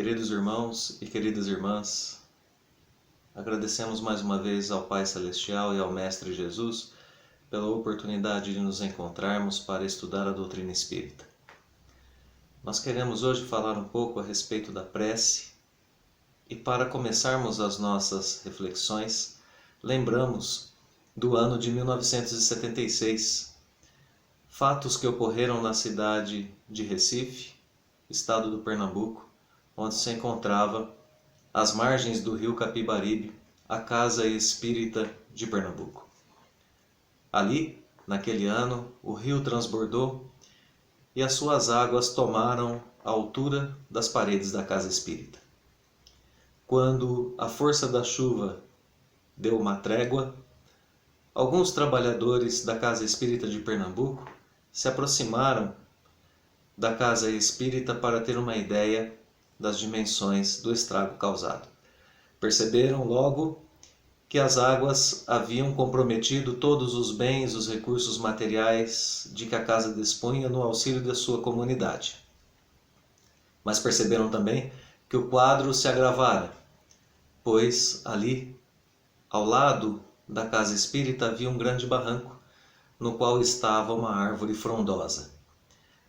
Queridos irmãos e queridas irmãs, agradecemos mais uma vez ao Pai Celestial e ao Mestre Jesus pela oportunidade de nos encontrarmos para estudar a doutrina espírita. Nós queremos hoje falar um pouco a respeito da prece e, para começarmos as nossas reflexões, lembramos do ano de 1976, fatos que ocorreram na cidade de Recife, estado do Pernambuco, onde se encontrava, às margens do rio Capibaribe, a Casa Espírita de Pernambuco. Ali, naquele ano, o rio transbordou e as suas águas tomaram a altura das paredes da Casa Espírita. Quando a força da chuva deu uma trégua, alguns trabalhadores da Casa Espírita de Pernambuco se aproximaram da Casa Espírita para ter uma ideia das dimensões do estrago causado. Perceberam logo que as águas haviam comprometido todos os bens, os recursos materiais de que a casa dispunha no auxílio da sua comunidade. Mas perceberam também que o quadro se agravara, pois ali, ao lado da casa espírita, havia um grande barranco, no qual estava uma árvore frondosa.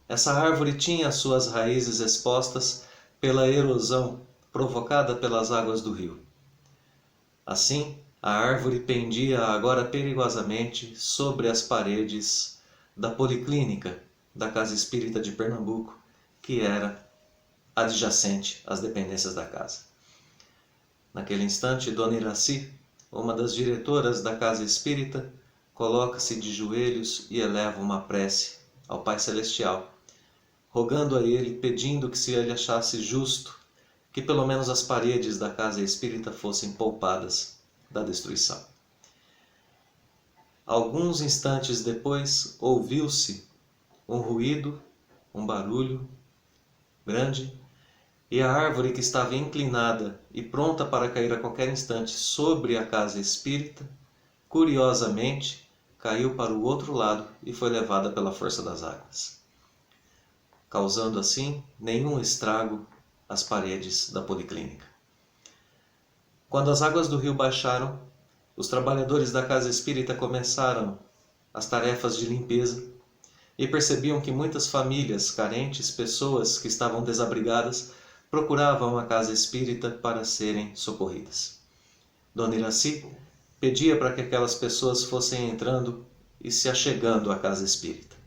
Essa árvore tinha as suas raízes expostas pela erosão provocada pelas águas do rio. Assim, a árvore pendia agora perigosamente sobre as paredes da policlínica da Casa Espírita de Pernambuco, que era adjacente às dependências da casa. Naquele instante, Dona Iraci, uma das diretoras da Casa Espírita, coloca-se de joelhos e eleva uma prece ao Pai Celestial, rogando a ele, pedindo que, se ele achasse justo, que pelo menos as paredes da Casa Espírita fossem poupadas da destruição. Alguns instantes depois, ouviu-se um ruído, um barulho grande, e a árvore que estava inclinada e pronta para cair a qualquer instante sobre a Casa Espírita, curiosamente, caiu para o outro lado e foi levada pela força das águas, causando assim nenhum estrago às paredes da policlínica. Quando as águas do rio baixaram, os trabalhadores da Casa Espírita começaram as tarefas de limpeza e percebiam que muitas famílias carentes, pessoas que estavam desabrigadas, procuravam a Casa Espírita para serem socorridas. Dona Iraci pedia para que aquelas pessoas fossem entrando e se achegando à Casa Espírita.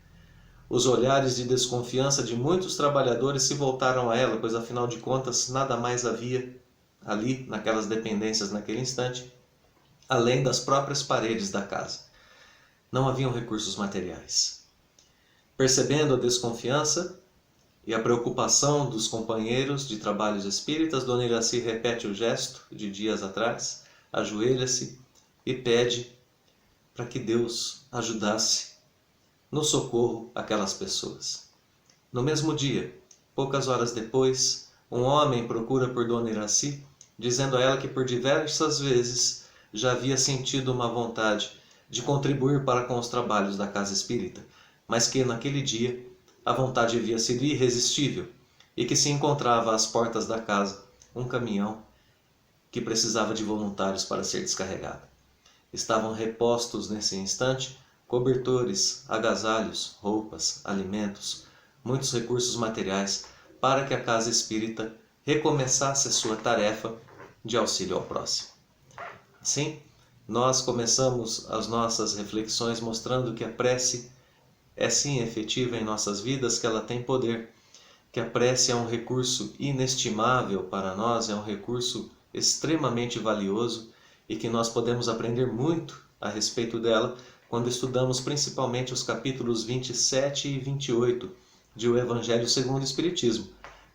Os olhares de desconfiança de muitos trabalhadores se voltaram a ela, pois afinal de contas nada mais havia ali, naquelas dependências naquele instante, além das próprias paredes da casa. Não haviam recursos materiais. Percebendo a desconfiança e a preocupação dos companheiros de trabalhos espíritas, Dona Iraci repete o gesto de dias atrás, ajoelha-se e pede para que Deus ajudasse no socorro àquelas pessoas. No mesmo dia, poucas horas depois, um homem procura por Dona Iraci, dizendo a ela que por diversas vezes já havia sentido uma vontade de contribuir para com os trabalhos da Casa Espírita, mas que naquele dia a vontade havia sido irresistível e que se encontrava às portas da casa um caminhão que precisava de voluntários para ser descarregado. Estavam repostos nesse instante cobertores, agasalhos, roupas, alimentos, muitos recursos materiais para que a Casa Espírita recomeçasse a sua tarefa de auxílio ao próximo. Assim, nós começamos as nossas reflexões mostrando que a prece é sim efetiva em nossas vidas, que ela tem poder, que a prece é um recurso inestimável para nós, é um recurso extremamente valioso e que nós podemos aprender muito a respeito dela quando estudamos principalmente os capítulos 27 e 28 de O Evangelho segundo o Espiritismo,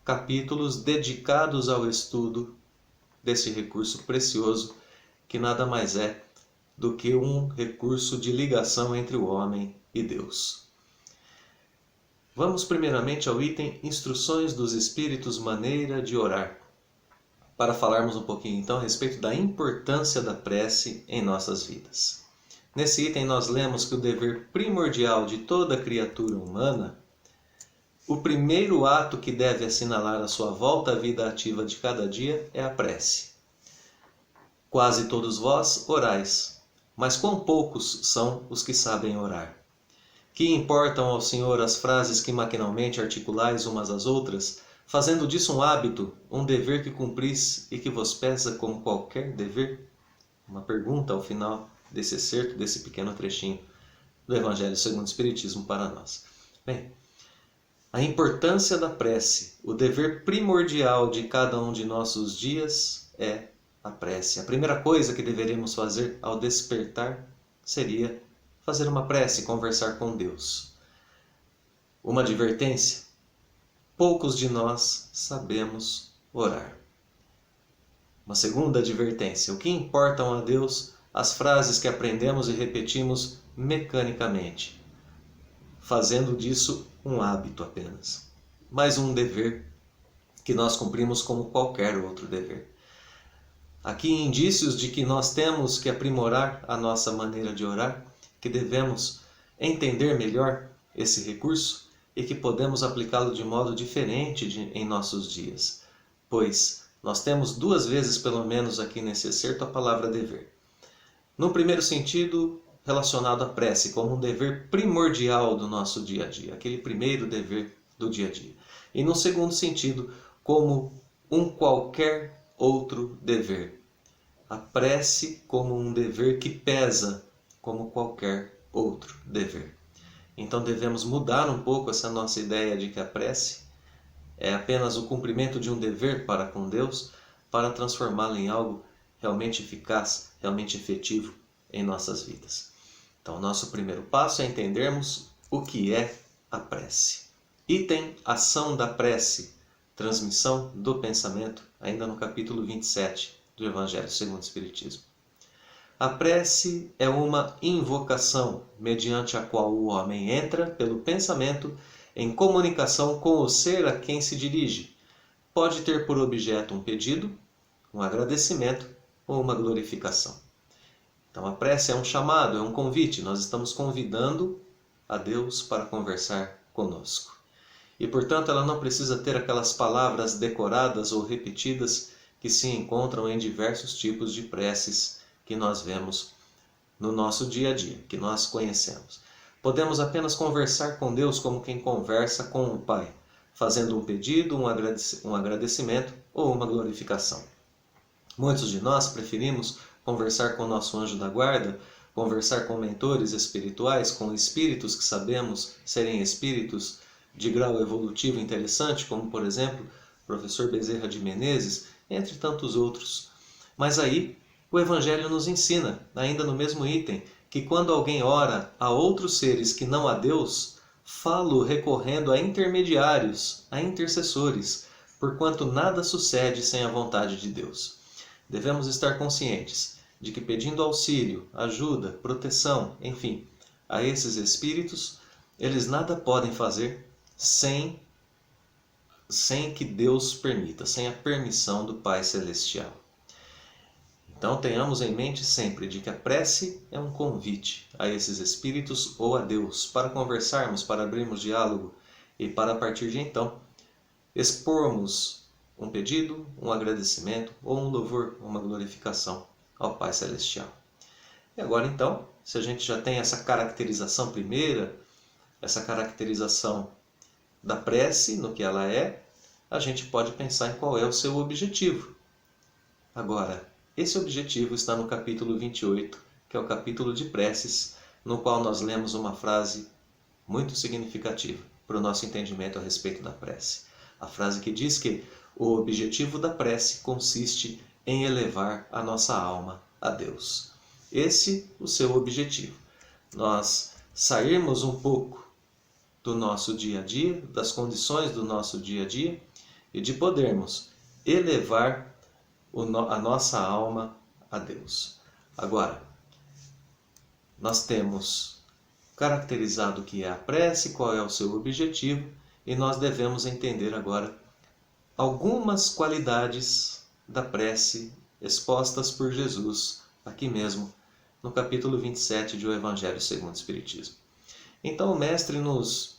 capítulos dedicados ao estudo desse recurso precioso, que nada mais é do que um recurso de ligação entre o homem e Deus. Vamos primeiramente ao item Instruções dos Espíritos, maneira de orar, para falarmos um pouquinho então a respeito da importância da prece em nossas vidas. Nesse item nós lemos que o dever primordial de toda criatura humana o primeiro ato que deve assinalar a sua volta à vida ativa de cada dia é a prece. Quase todos vós orais, mas quão poucos são os que sabem orar. Que importam ao Senhor as frases que maquinalmente articulais umas às outras, fazendo disso um hábito, um dever que cumpris e que vos pesa como qualquer dever? Uma pergunta ao final desse excerto, desse pequeno trechinho do Evangelho segundo o Espiritismo para nós. Bem, a importância da prece, o dever primordial de cada um de nossos dias é a prece. A primeira coisa que deveríamos fazer ao despertar seria fazer uma prece, conversar com Deus. Uma advertência: poucos de nós sabemos orar. Uma segunda advertência: o que importam a Deus as frases que aprendemos e repetimos mecanicamente, fazendo disso um hábito apenas, mais um dever que nós cumprimos como qualquer outro dever. Aqui indícios de que nós temos que aprimorar a nossa maneira de orar, que devemos entender melhor esse recurso e que podemos aplicá-lo de modo diferente em nossos dias, pois nós temos duas vezes pelo menos aqui nesse excerto a palavra dever. No primeiro sentido, relacionado à prece, como um dever primordial do nosso dia a dia, aquele primeiro dever do dia a dia. E no segundo sentido, como um qualquer outro dever. A prece como um dever que pesa como qualquer outro dever. Então devemos mudar um pouco essa nossa ideia de que a prece é apenas o cumprimento de um dever para com Deus, para transformá-la em algo realmente eficaz, realmente efetivo em nossas vidas. Então, o nosso primeiro passo é entendermos o que é a prece. Item ação da prece, transmissão do pensamento, ainda no capítulo 27 do Evangelho segundo o Espiritismo. A prece é uma invocação, mediante a qual o homem entra, pelo pensamento, em comunicação com o ser a quem se dirige. Pode ter por objeto um pedido, um agradecimento ou uma glorificação. Então a prece é um chamado, é um convite. Nós estamos convidando a Deus para conversar conosco. E portanto ela não precisa ter aquelas palavras decoradas ou repetidas que se encontram em diversos tipos de preces que nós vemos no nosso dia a dia, que nós conhecemos. Podemos apenas conversar com Deus como quem conversa com o Pai, fazendo um pedido, um agradecimento ou uma glorificação. Muitos de nós preferimos conversar com o nosso anjo da guarda, conversar com mentores espirituais, com espíritos que sabemos serem espíritos de grau evolutivo interessante, como por exemplo o professor Bezerra de Menezes, entre tantos outros. Mas aí o Evangelho nos ensina, ainda no mesmo item, que quando alguém ora a outros seres que não a Deus, falo recorrendo a intermediários, a intercessores, porquanto nada sucede sem a vontade de Deus. Devemos estar conscientes de que pedindo auxílio, ajuda, proteção, enfim, a esses espíritos, eles nada podem fazer sem que Deus permita, sem a permissão do Pai Celestial. Então tenhamos em mente sempre de que a prece é um convite a esses espíritos ou a Deus para conversarmos, para abrirmos diálogo e para a partir de então expormos um pedido, um agradecimento ou um louvor, uma glorificação ao Pai Celestial. E agora então, se a gente já tem essa caracterização primeira, essa caracterização da prece, no que ela é, a gente pode pensar em qual é o seu objetivo. Agora, esse objetivo está no capítulo 28, que é o capítulo de preces, no qual nós lemos uma frase muito significativa para o nosso entendimento a respeito da prece. A frase que diz que o objetivo da prece consiste em elevar a nossa alma a Deus. Esse é o seu objetivo. Nós sairmos um pouco do nosso dia a dia, das condições do nosso dia a dia, e de podermos elevar a nossa alma a Deus. Agora, nós temos caracterizado o que é a prece, qual é o seu objetivo, e nós devemos entender agora algumas qualidades da prece expostas por Jesus, aqui mesmo, no capítulo 27 do Evangelho segundo o Espiritismo. Então o Mestre nos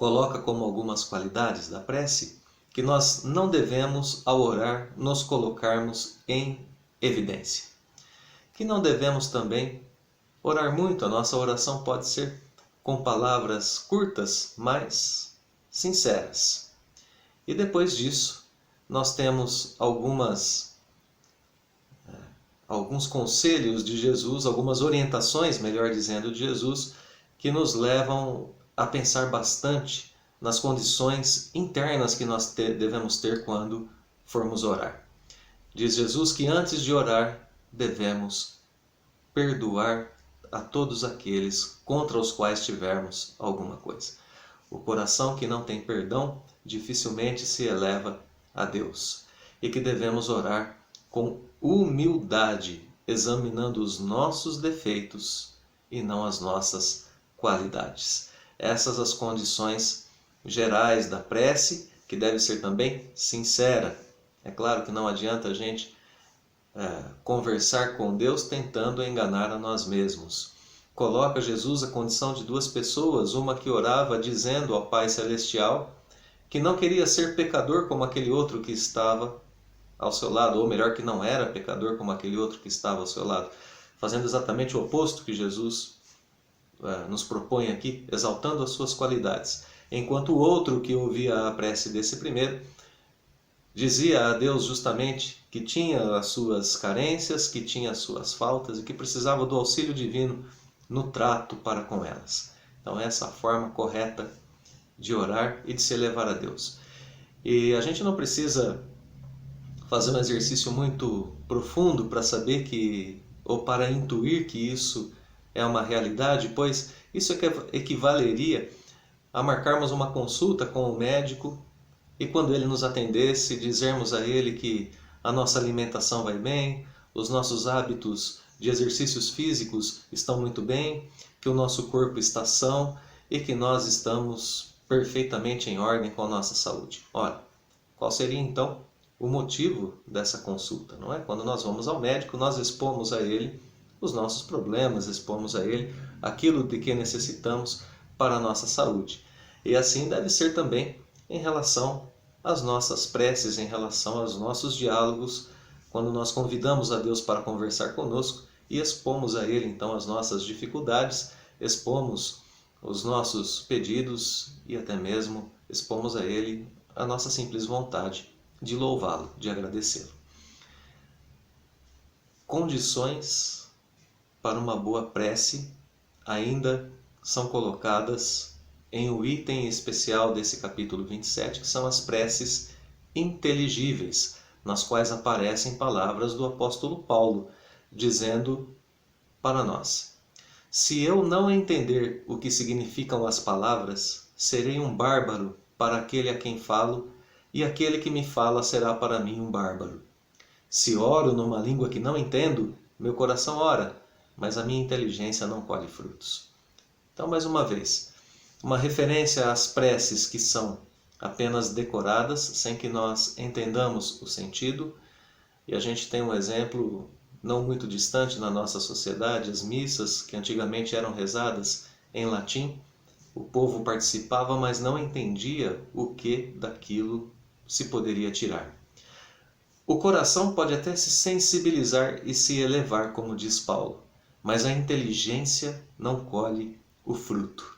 coloca como algumas qualidades da prece que nós não devemos, ao orar, nos colocarmos em evidência. Que não devemos também orar muito. A nossa oração pode ser com palavras curtas, mas sinceras. E depois disso, nós temos alguns conselhos de Jesus, algumas orientações, melhor dizendo, de Jesus, que nos levam a pensar bastante nas condições internas que nós devemos ter quando formos orar. Diz Jesus que antes de orar, devemos perdoar a todos aqueles contra os quais tivermos alguma coisa. O coração que não tem perdão dificilmente se eleva a Deus. E que devemos orar com humildade, examinando os nossos defeitos e não as nossas qualidades. Essas as condições gerais da prece, que deve ser também sincera. É claro que não adianta a gente conversar com Deus tentando enganar a nós mesmos. Coloca Jesus a condição de duas pessoas, uma que orava dizendo ao Pai Celestial que não queria ser pecador como aquele outro que estava ao seu lado, ou melhor, que não era pecador como aquele outro que estava ao seu lado, fazendo exatamente o oposto que Jesus nos propõe aqui, exaltando as suas qualidades. Enquanto o outro que ouvia a prece desse primeiro dizia a Deus justamente que tinha as suas carências, que tinha as suas faltas e que precisava do auxílio divino no trato para com elas. Então essa é a forma correta de orar e de se elevar a Deus. E a gente não precisa fazer um exercício muito profundo para saber ou para intuir que isso é uma realidade, pois isso equivaleria a marcarmos uma consulta com o médico e quando ele nos atendesse, dizermos a ele que a nossa alimentação vai bem, os nossos hábitos de exercícios físicos estão muito bem, que o nosso corpo está são e que nós estamos perfeitamente em ordem com a nossa saúde. Ora, qual seria então o motivo dessa consulta, não é? Quando nós vamos ao médico, nós expomos a ele os nossos problemas, expomos a ele aquilo de que necessitamos para a nossa saúde. E assim deve ser também em relação às nossas preces, em relação aos nossos diálogos, quando nós convidamos a Deus para conversar conosco e expomos a Ele então as nossas dificuldades, expomos os nossos pedidos e até mesmo expomos a Ele a nossa simples vontade de louvá-lo, de agradecê-lo. Condições para uma boa prece ainda são colocadas em um item especial desse capítulo 27, que são as preces inteligíveis, nas quais aparecem palavras do apóstolo Paulo, dizendo para nós: se eu não entender o que significam as palavras, serei um bárbaro para aquele a quem falo, e aquele que me fala será para mim um bárbaro. Se oro numa língua que não entendo, meu coração ora, mas a minha inteligência não colhe frutos. Então, mais uma vez, uma referência às preces que são apenas decoradas, sem que nós entendamos o sentido. E a gente tem um exemplo não muito distante na nossa sociedade, as missas que antigamente eram rezadas em latim. O povo participava, mas não entendia o que daquilo se poderia tirar. O coração pode até se sensibilizar e se elevar, como diz Paulo, mas a inteligência não colhe o fruto.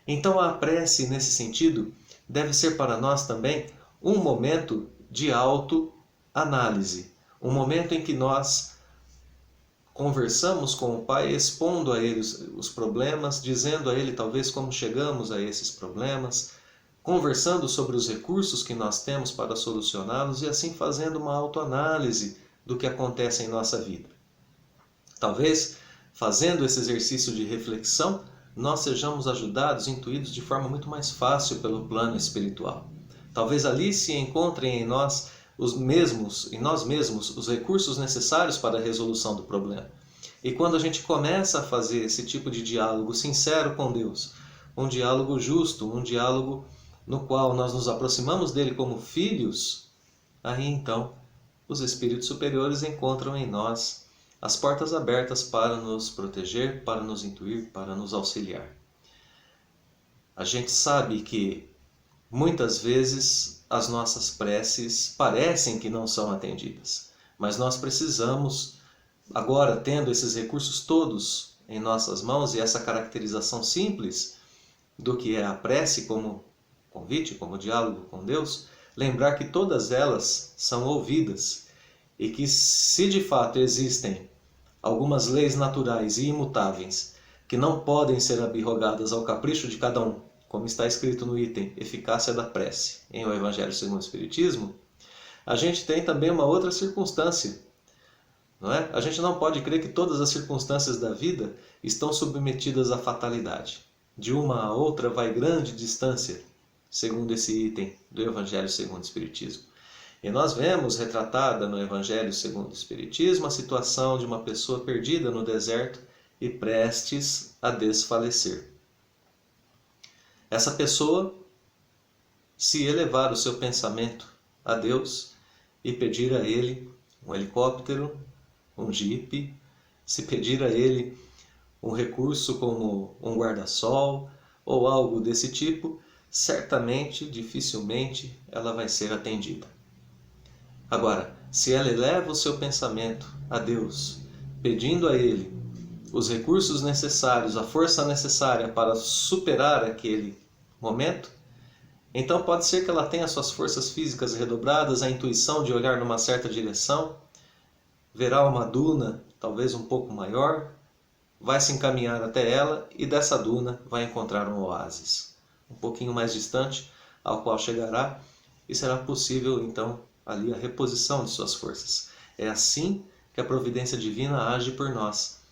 Então a prece, nesse sentido, deve ser para nós também um momento de autoanálise, um momento em que nós conversamos com o Pai, expondo a Ele os problemas, dizendo a Ele talvez como chegamos a esses problemas, conversando sobre os recursos que nós temos para solucioná-los e assim fazendo uma autoanálise do que acontece em nossa vida. Talvez, fazendo esse exercício de reflexão, nós sejamos ajudados, intuídos de forma muito mais fácil pelo plano espiritual. Talvez ali se encontrem em nós mesmos os recursos necessários para a resolução do problema. E quando a gente começa a fazer esse tipo de diálogo sincero com Deus, um diálogo justo, um diálogo no qual nós nos aproximamos dele como filhos, aí então os espíritos superiores encontram em nós as portas abertas para nos proteger, para nos intuir, para nos auxiliar. A gente sabe que muitas vezes as nossas preces parecem que não são atendidas, mas nós precisamos, agora tendo esses recursos todos em nossas mãos e essa caracterização simples do que é a prece como convite, como diálogo com Deus, lembrar que todas elas são ouvidas e que se de fato existem algumas leis naturais e imutáveis que não podem ser abrogadas ao capricho de cada um, como está escrito no item Eficácia da Prece, em O Evangelho segundo o Espiritismo, a gente tem também uma outra circunstância, não é? A gente não pode crer que todas as circunstâncias da vida estão submetidas à fatalidade. De uma a outra vai grande distância, segundo esse item do Evangelho segundo o Espiritismo. E nós vemos retratada no Evangelho segundo o Espiritismo a situação de uma pessoa perdida no deserto e prestes a desfalecer. Essa pessoa, se elevar o seu pensamento a Deus e pedir a Ele um helicóptero, um jipe, se pedir a Ele um recurso como um guarda-sol ou algo desse tipo, certamente, dificilmente, ela vai ser atendida. Agora, se ela eleva o seu pensamento a Deus, pedindo a Ele os recursos necessários, a força necessária para superar aquele momento, então pode ser que ela tenha suas forças físicas redobradas, a intuição de olhar numa certa direção, verá uma duna, talvez um pouco maior, vai se encaminhar até ela e dessa duna vai encontrar um oásis, um pouquinho mais distante, ao qual chegará e será possível então ali a reposição de suas forças. É assim que a providência divina age por nós.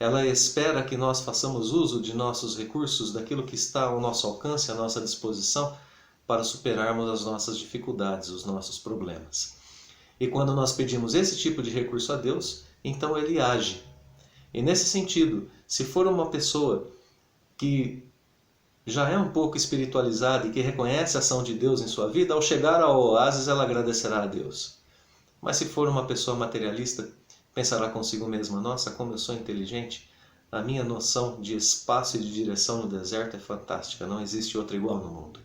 Ela espera que nós façamos uso de nossos recursos, daquilo que está ao nosso alcance, à nossa disposição, para superarmos as nossas dificuldades, os nossos problemas. E quando nós pedimos esse tipo de recurso a Deus, então Ele age. E nesse sentido, se for uma pessoa que já é um pouco espiritualizada e que reconhece a ação de Deus em sua vida, ao chegar ao oásis ela agradecerá a Deus. Mas se for uma pessoa materialista, pensará consigo mesma, nossa, como eu sou inteligente, a minha noção de espaço e de direção no deserto é fantástica, não existe outra igual no mundo.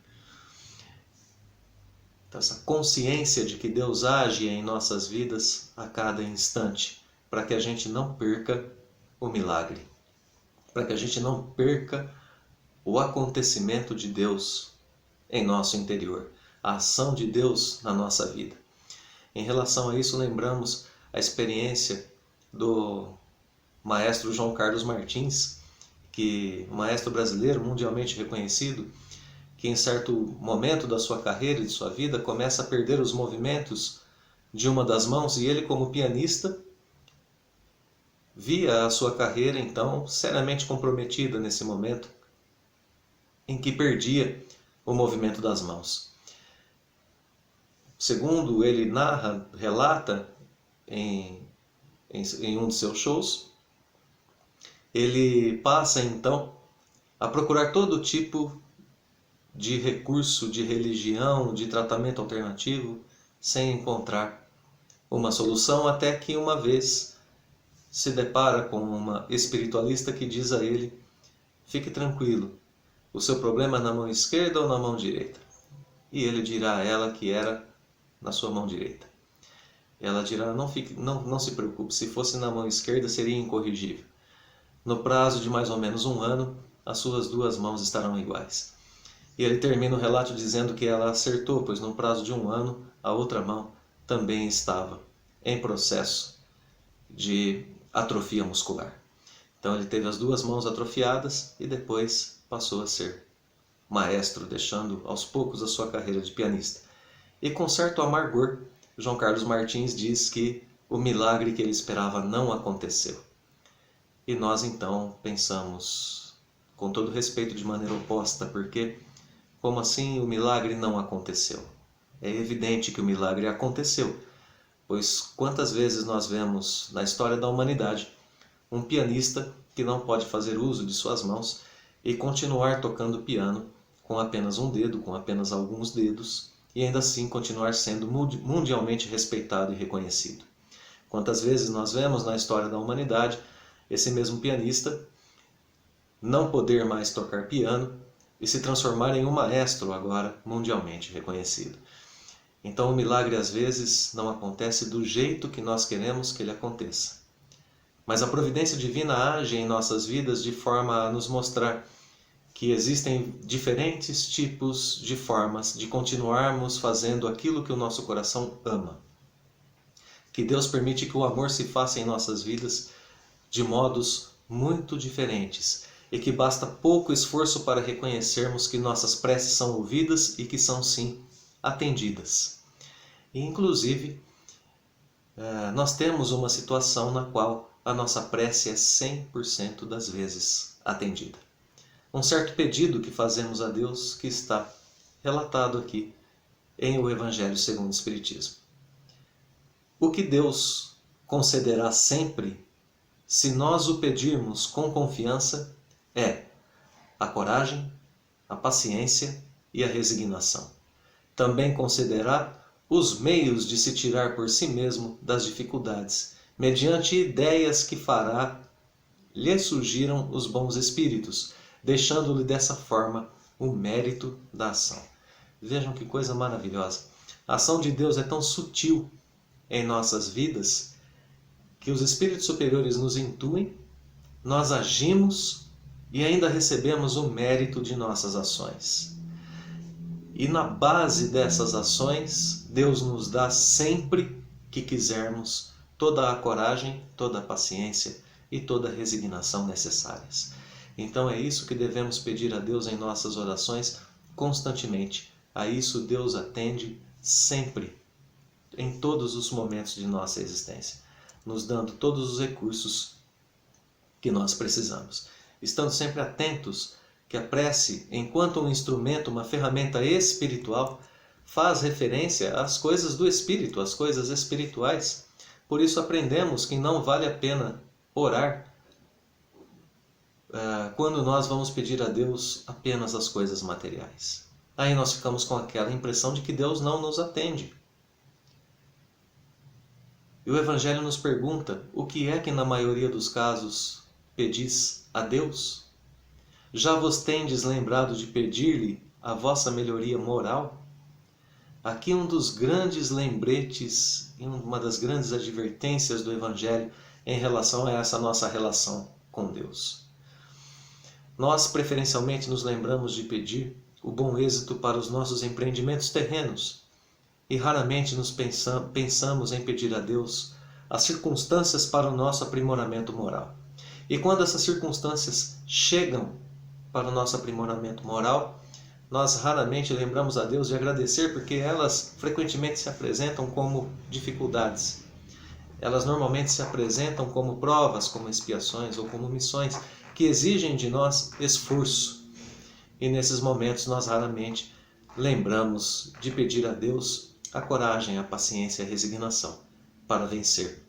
Então, essa consciência de que Deus age em nossas vidas a cada instante, para que a gente não perca o milagre, para que a gente não perca o acontecimento de Deus em nosso interior, a ação de Deus na nossa vida. Em relação a isso, lembramos a experiência do maestro João Carlos Martins, um maestro brasileiro mundialmente reconhecido, que em certo momento da sua carreira e de sua vida começa a perder os movimentos de uma das mãos e ele, como pianista, via a sua carreira então seriamente comprometida nesse momento em que perdia o movimento das mãos. Segundo ele narra, relata em um de seus shows, ele passa então a procurar todo tipo de recurso, de religião, de tratamento alternativo, sem encontrar uma solução, até que uma vez se depara com uma espiritualista que diz a ele: fique tranquilo, o seu problema é na mão esquerda ou na mão direita? E ele dirá a ela que era na sua mão direita. Ela dirá: não se preocupe, se fosse na mão esquerda seria incorrigível. No prazo de mais ou menos 1 ano, as suas duas mãos estarão iguais. E ele termina o relato dizendo que ela acertou, pois no prazo de 1 ano, a outra mão também estava em processo de atrofia muscular. Então ele teve as duas mãos atrofiadas e depois passou a ser maestro, deixando aos poucos a sua carreira de pianista. E com certo amargor, João Carlos Martins diz que o milagre que ele esperava não aconteceu. E nós então pensamos, com todo respeito, de maneira oposta, porque como assim o milagre não aconteceu? É evidente que o milagre aconteceu, pois quantas vezes nós vemos na história da humanidade um pianista que não pode fazer uso de suas mãos e continuar tocando piano com apenas um dedo, com apenas alguns dedos, e ainda assim continuar sendo mundialmente respeitado e reconhecido. Quantas vezes nós vemos na história da humanidade esse mesmo pianista não poder mais tocar piano, e se transformar em um maestro agora mundialmente reconhecido. Então o milagre às vezes não acontece do jeito que nós queremos que ele aconteça. Mas a providência divina age em nossas vidas de forma a nos mostrar que existem diferentes tipos de formas de continuarmos fazendo aquilo que o nosso coração ama. Que Deus permite que o amor se faça em nossas vidas de modos muito diferentes e que basta pouco esforço para reconhecermos que nossas preces são ouvidas e que são sim atendidas. E, inclusive, nós temos uma situação na qual a nossa prece é 100% das vezes atendida. Um certo pedido que fazemos a Deus que está relatado aqui em o Evangelho segundo o Espiritismo. O que Deus concederá sempre, se nós o pedirmos com confiança, é a coragem, a paciência e a resignação. Também concederá os meios de se tirar por si mesmo das dificuldades, mediante ideias que fará lhe surgiram os bons espíritos, deixando-lhe dessa forma o mérito da ação. Vejam que coisa maravilhosa. A ação de Deus é tão sutil em nossas vidas que os espíritos superiores nos intuem, nós agimos e ainda recebemos o mérito de nossas ações. E na base dessas ações, Deus nos dá sempre que quisermos toda a coragem, toda a paciência e toda a resignação necessárias. Então é isso que devemos pedir a Deus em nossas orações constantemente. A isso Deus atende sempre, em todos os momentos de nossa existência, nos dando todos os recursos que nós precisamos. Estando sempre atentos que a prece, enquanto um instrumento, uma ferramenta espiritual, faz referência às coisas do Espírito, às coisas espirituais. Por isso aprendemos que não vale a pena orar quando nós vamos pedir a Deus apenas as coisas materiais. Aí nós ficamos com aquela impressão de que Deus não nos atende. E o Evangelho nos pergunta: o que é que na maioria dos casos pedis a Deus? Já vos tendes lembrado de pedir-lhe a vossa melhoria moral? Aqui um dos grandes lembretes e uma das grandes advertências do Evangelho em relação a essa nossa relação com Deus. Nós preferencialmente nos lembramos de pedir o bom êxito para os nossos empreendimentos terrenos e raramente nos pensamos em pedir a Deus as circunstâncias para o nosso aprimoramento moral. E quando essas circunstâncias chegam para o nosso aprimoramento moral, nós raramente lembramos a Deus de agradecer, porque elas frequentemente se apresentam como dificuldades. Elas normalmente se apresentam como provas, como expiações ou como missões que exigem de nós esforço. E nesses momentos nós raramente lembramos de pedir a Deus a coragem, a paciência e a resignação para vencer,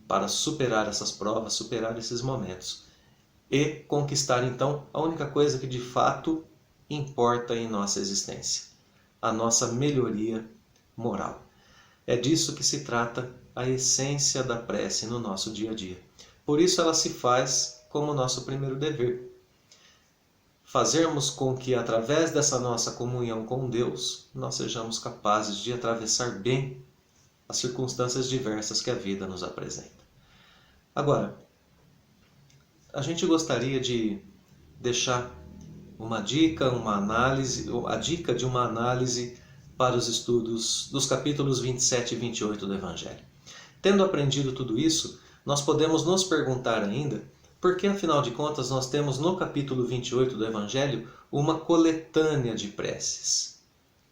para superar essas provas, superar esses momentos e conquistar então a única coisa que de fato importa em nossa existência, a nossa melhoria moral. É disso que se trata a essência da prece no nosso dia a dia. Por isso ela se faz como nosso primeiro dever. Fazermos com que através dessa nossa comunhão com Deus, nós sejamos capazes de atravessar bem as circunstâncias diversas que a vida nos apresenta. Agora, a gente gostaria de deixar uma dica, uma análise, a dica de uma análise para os estudos dos capítulos 27 e 28 do Evangelho. Tendo aprendido tudo isso, nós podemos nos perguntar ainda por que, afinal de contas, nós temos no capítulo 28 do Evangelho uma coletânea de preces.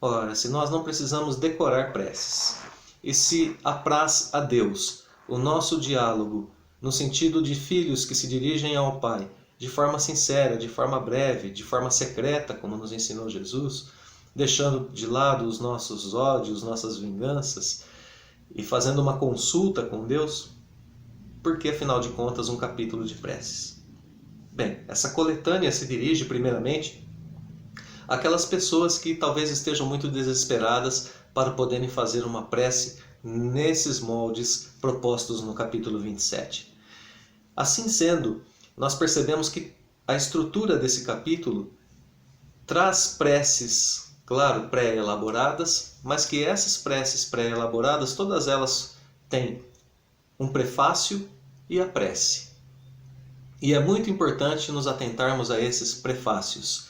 Ora, se nós não precisamos decorar preces, e se apraz a Deus o nosso diálogo no sentido de filhos que se dirigem ao Pai de forma sincera, de forma breve, de forma secreta, como nos ensinou Jesus, deixando de lado os nossos ódios, nossas vinganças e fazendo uma consulta com Deus, porque afinal de contas um capítulo de preces? Bem, essa coletânea se dirige primeiramente àquelas pessoas que talvez estejam muito desesperadas para poderem fazer uma prece nesses moldes propostos no capítulo 27. Assim sendo, nós percebemos que a estrutura desse capítulo traz preces, claro, pré-elaboradas, mas que essas preces pré-elaboradas, todas elas têm um prefácio e a prece. E é muito importante nos atentarmos a esses prefácios.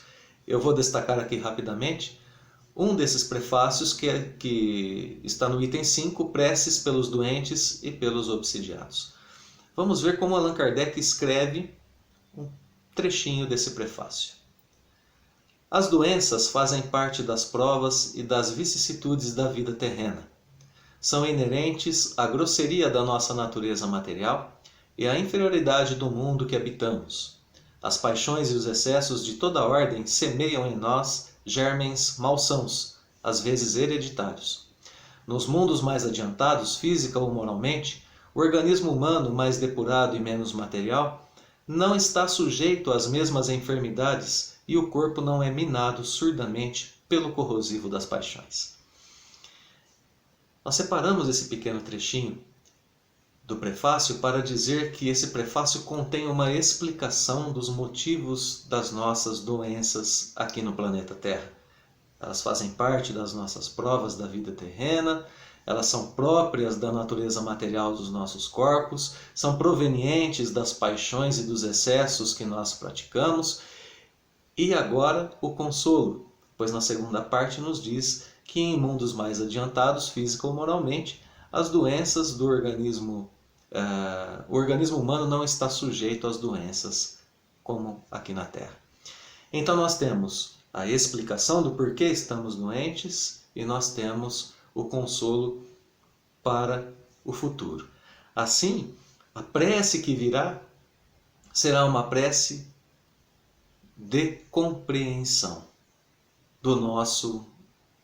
Eu vou destacar aqui rapidamente um desses prefácios que está no item 5, preces pelos doentes e pelos obsidiados. Vamos ver como Allan Kardec escreve um trechinho desse prefácio. As doenças fazem parte das provas e das vicissitudes da vida terrena. São inerentes à grosseria da nossa natureza material e à inferioridade do mundo que habitamos. As paixões e os excessos de toda ordem semeiam em nós germens malsãos, às vezes hereditários. Nos mundos mais adiantados, física ou moralmente, o organismo humano mais depurado e menos material não está sujeito às mesmas enfermidades e o corpo não é minado surdamente pelo corrosivo das paixões. Nós separamos esse pequeno trechinho do prefácio para dizer que esse prefácio contém uma explicação dos motivos das nossas doenças aqui no planeta Terra. Elas fazem parte das nossas provas da vida terrena, elas são próprias da natureza material dos nossos corpos, são provenientes das paixões e dos excessos que nós praticamos. E agora o consolo, pois na segunda parte nos diz que em mundos mais adiantados, física ou moralmente, as doenças do organismo, o organismo humano não está sujeito às doenças como aqui na Terra. Então nós temos a explicação do porquê estamos doentes e nós temos o consolo para o futuro. Assim, a prece que virá será uma prece de compreensão do nosso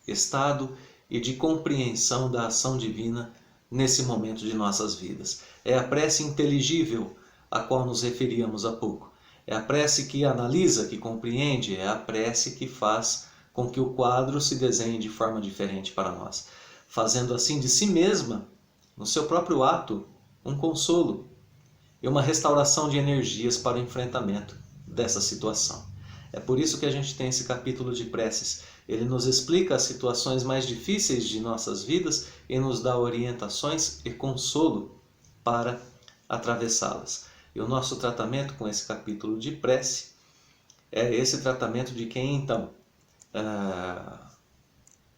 estado e de compreensão da ação divina nesse momento de nossas vidas. É a prece inteligível a qual nos referíamos há pouco. É a prece que analisa, que compreende, é a prece que faz com que o quadro se desenhe de forma diferente para nós, fazendo assim de si mesma, no seu próprio ato, um consolo e uma restauração de energias para o enfrentamento dessa situação. É por isso que a gente tem esse capítulo de preces. Ele nos explica as situações mais difíceis de nossas vidas e nos dá orientações e consolo para atravessá-las. E o nosso tratamento com esse capítulo de prece é esse tratamento de quem então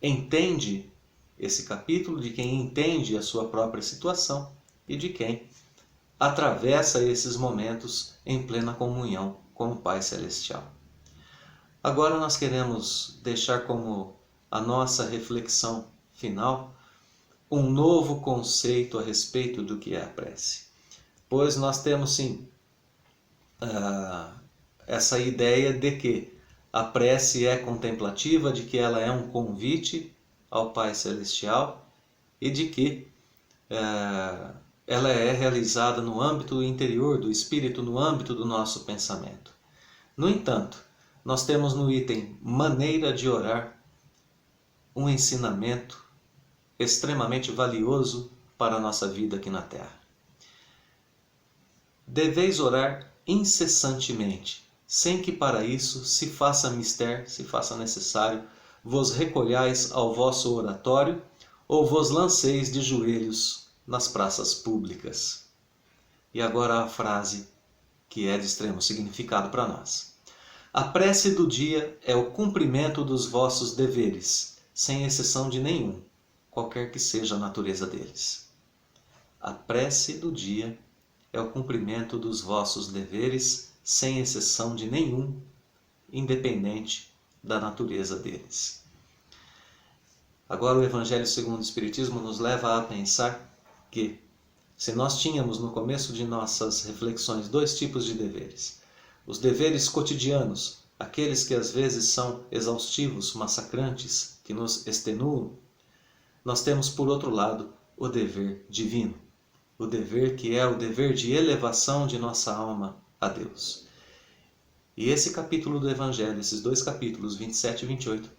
entende esse capítulo, de quem entende a sua própria situação e de quem atravessa esses momentos em plena comunhão com o Pai Celestial. Agora nós queremos deixar como a nossa reflexão final um novo conceito a respeito do que é a prece. Pois nós temos sim essa ideia de que a prece é contemplativa, de que ela é um convite ao Pai Celestial e de que ela é realizada no âmbito interior do espírito, no âmbito do nosso pensamento. No entanto, nós temos no item maneira de orar um ensinamento extremamente valioso para a nossa vida aqui na Terra. Deveis orar incessantemente, sem que para isso se faça mister, se faça necessário, vos recolhais ao vosso oratório ou vos lanceis de joelhos nas praças públicas. E agora a frase que é de extremo significado para nós. A prece do dia é o cumprimento dos vossos deveres, sem exceção de nenhum, qualquer que seja a natureza deles. A prece do dia é o cumprimento dos vossos deveres, sem exceção de nenhum, independente da natureza deles. Agora o Evangelho segundo o Espiritismo nos leva a pensar que, se nós tínhamos no começo de nossas reflexões dois tipos de deveres, os deveres cotidianos, aqueles que às vezes são exaustivos, massacrantes, que nos extenuam, nós temos por outro lado o dever divino, o dever que é o dever de elevação de nossa alma a Deus. E esse capítulo do Evangelho, esses dois capítulos, 27 e 28,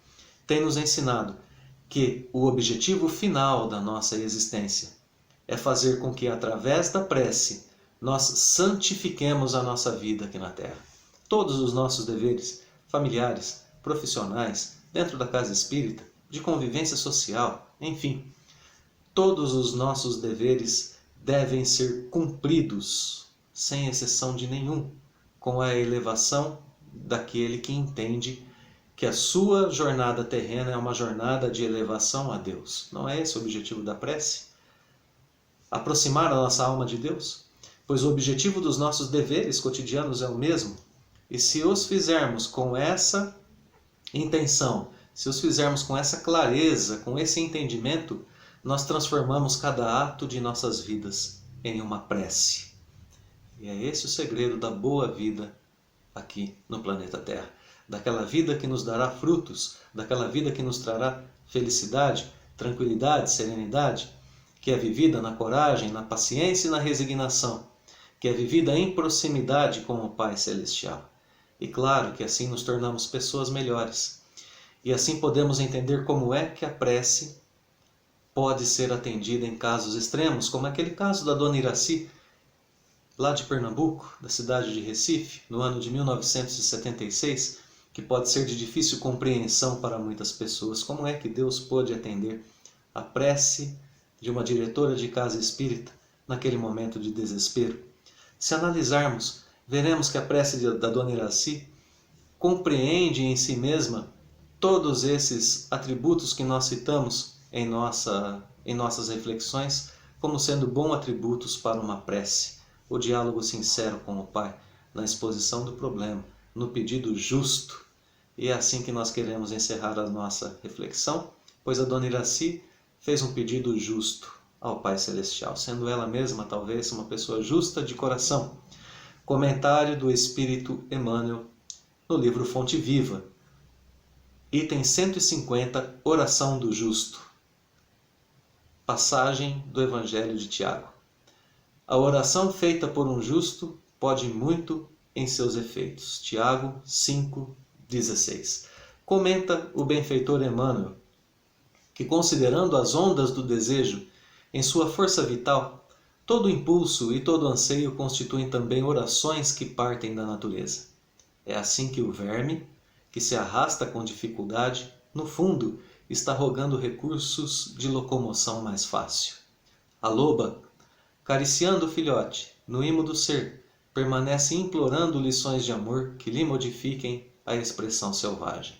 tem nos ensinado que o objetivo final da nossa existência é fazer com que através da prece nós santifiquemos a nossa vida aqui na Terra. Todos os nossos deveres familiares, profissionais, dentro da casa espírita, de convivência social, enfim. Todos os nossos deveres devem ser cumpridos, sem exceção de nenhum, com a elevação daquele que entende que a sua jornada terrena é uma jornada de elevação a Deus. Não é esse o objetivo da prece? Aproximar a nossa alma de Deus? Pois o objetivo dos nossos deveres cotidianos é o mesmo. E se os fizermos com essa intenção, se os fizermos com essa clareza, com esse entendimento, nós transformamos cada ato de nossas vidas em uma prece. E é esse o segredo da boa vida aqui no planeta Terra. Daquela vida que nos dará frutos, daquela vida que nos trará felicidade, tranquilidade, serenidade, que é vivida na coragem, na paciência e na resignação, que é vivida em proximidade com o Pai Celestial. E claro que assim nos tornamos pessoas melhores. E assim podemos entender como é que a prece pode ser atendida em casos extremos, como aquele caso da Dona Iraci, lá de Pernambuco, da cidade de Recife, no ano de 1976, que pode ser de difícil compreensão para muitas pessoas. Como é que Deus pôde atender a prece de uma diretora de casa espírita naquele momento de desespero? Se analisarmos, veremos que a prece da Dona Iraci compreende em si mesma todos esses atributos que nós citamos em nossas reflexões como sendo bons atributos para uma prece. O diálogo sincero com o Pai, na exposição do problema, no pedido justo. E é assim que nós queremos encerrar a nossa reflexão, pois a Dona Iraci fez um pedido justo ao Pai Celestial, sendo ela mesma talvez uma pessoa justa de coração. Comentário do Espírito Emmanuel no livro Fonte Viva, item 150, Oração do Justo. Passagem do Evangelho de Tiago. A oração feita por um justo pode muito em seus efeitos. Tiago 5,16. Comenta o benfeitor Emmanuel que, considerando as ondas do desejo em sua força vital, todo impulso e todo anseio constituem também orações que partem da natureza. É assim que o verme, que se arrasta com dificuldade, no fundo está rogando recursos de locomoção mais fácil. A loba, cariciando o filhote, no imo do ser, permanece implorando lições de amor que lhe modifiquem a expressão selvagem.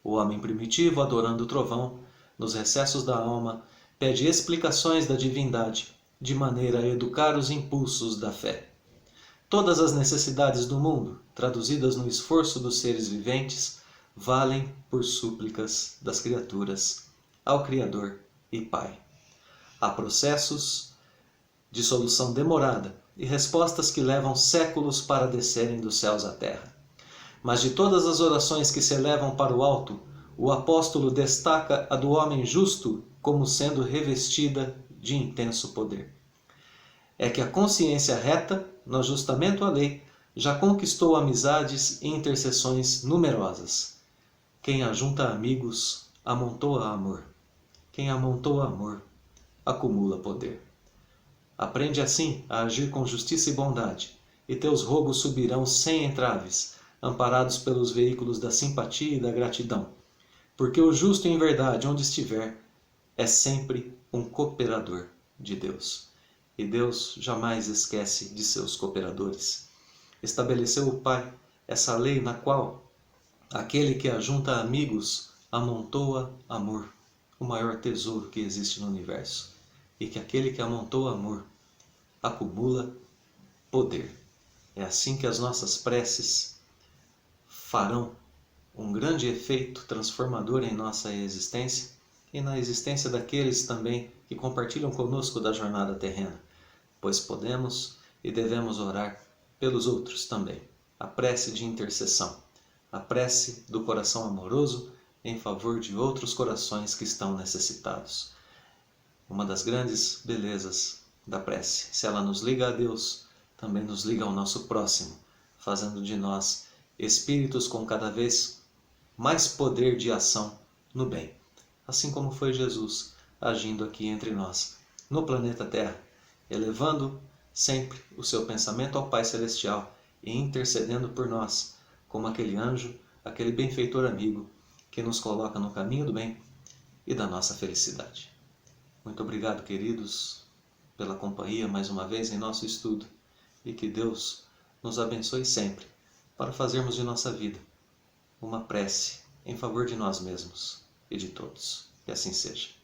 O homem primitivo, adorando o trovão, nos recessos da alma, pede explicações da divindade, de maneira a educar os impulsos da fé. Todas as necessidades do mundo, traduzidas no esforço dos seres viventes, valem por súplicas das criaturas ao Criador e Pai. Há processos de solução demorada e respostas que levam séculos para descerem dos céus à terra. Mas de todas as orações que se elevam para o alto, o apóstolo destaca a do homem justo como sendo revestida de intenso poder. É que a consciência reta, no ajustamento à lei, já conquistou amizades e intercessões numerosas. Quem ajunta amigos, amontoa amor. Quem amontoa amor, acumula poder. Aprende assim a agir com justiça e bondade, e teus rogos subirão sem entraves, amparados pelos veículos da simpatia e da gratidão. Porque o justo em verdade, onde estiver, é sempre um cooperador de Deus. E Deus jamais esquece de seus cooperadores. Estabeleceu o Pai essa lei na qual aquele que ajunta amigos amontoa amor, o maior tesouro que existe no universo. E que aquele que amontoa amor acumula poder. É assim que as nossas preces farão um grande efeito transformador em nossa existência e na existência daqueles também que compartilham conosco da jornada terrena, pois podemos e devemos orar pelos outros também. A prece de intercessão, a prece do coração amoroso em favor de outros corações que estão necessitados. Uma das grandes belezas da prece, se ela nos liga a Deus, também nos liga ao nosso próximo, fazendo de nós espíritos com cada vez mais poder de ação no bem, assim como foi Jesus agindo aqui entre nós, no planeta Terra, elevando sempre o seu pensamento ao Pai Celestial e intercedendo por nós, como aquele anjo aquele benfeitor amigo que nos coloca no caminho do bem e da nossa felicidade. Muito obrigado, queridos, pela companhia mais uma vez em nosso estudo, e que Deus nos abençoe sempre para fazermos de nossa vida uma prece em favor de nós mesmos e de todos. Que assim seja.